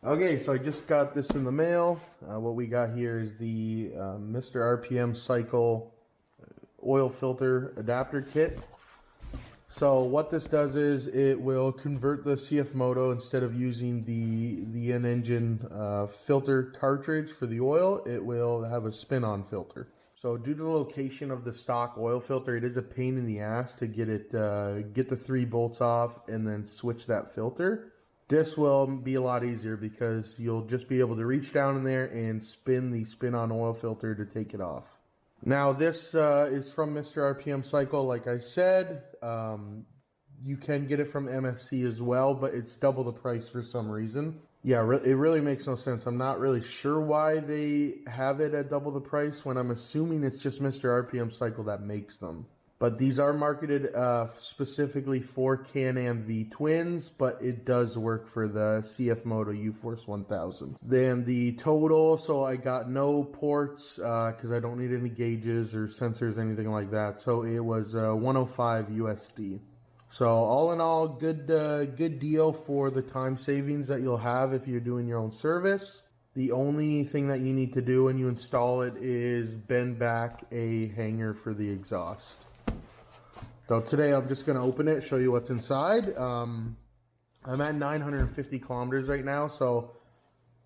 Okay, so I just got this in the mail. What we got here is the MrRPM Cycle oil filter adapter kit. So what this does is it will convert the CFMoto, instead of using the in-engine filter cartridge for the oil, it will have a spin-on filter. So due to the location of the stock oil filter, it is a pain in the ass to get it get the 3 bolts off and then switch that filter. This will be a lot easier because you'll just be able to reach down in there and spin the spin-on oil filter to take it off. Now this is from MrRPM Cycle, like I said. You can get it from MSC as well, but it's double the price for some reason. Yeah, it really makes no sense. I'm not really sure why they have it at double the price when I'm assuming it's just MrRPM Cycle that makes them. But these are marketed specifically for Can-Am V Twins, but it does work for the CFMoto Uforce 1000. Then the total, so I got no ports because I don't need any gauges or sensors or anything like that. So it was 105 USD. So all in all, good deal for the time savings that you'll have if you're doing your own service. The only thing that you need to do when you install it is bend back a hanger for the exhaust. So today I'm just going to open it, show you what's inside. I'm at 950 kilometers right now, so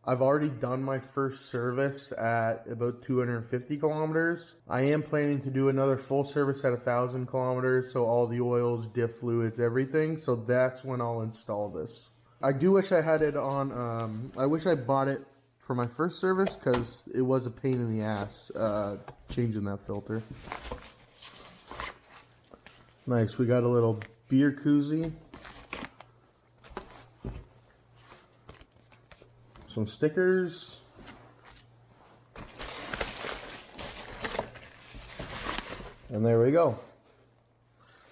I've already done my first service at about 250 kilometers. I am planning to do another full service at 1,000 kilometers, so all the oils, diff fluids, everything. So that's when I'll install this. I do wish I had it on, I wish I bought it for my first service because it was a pain in the ass changing that filter. Nice, we got a little beer koozie, some stickers, and there we go.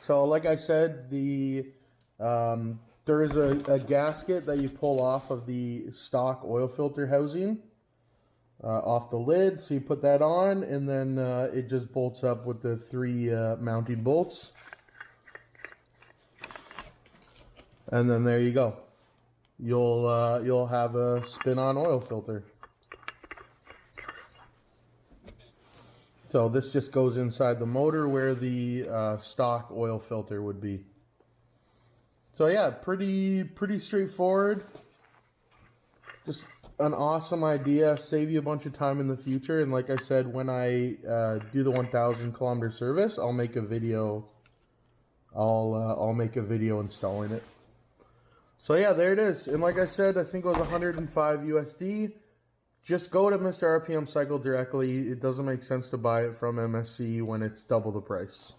So like I said, there is a gasket that you pull off of the stock oil filter housing, off the lid, so you put that on, and then it just bolts up with the 3 mounting bolts. And then there you go. You'll have a spin-on oil filter. So this just goes inside the motor where the stock oil filter would be. So yeah, pretty straightforward. Just an awesome idea. Save you a bunch of time in the future. And like I said, when I do the 1,000 kilometer service, I'll make a video. I'll make a video installing it. So yeah, there it is. And like I said, I think it was 105 USD. Just go to MrRPM Cycle directly. It doesn't make sense to buy it from MSC when it's double the price.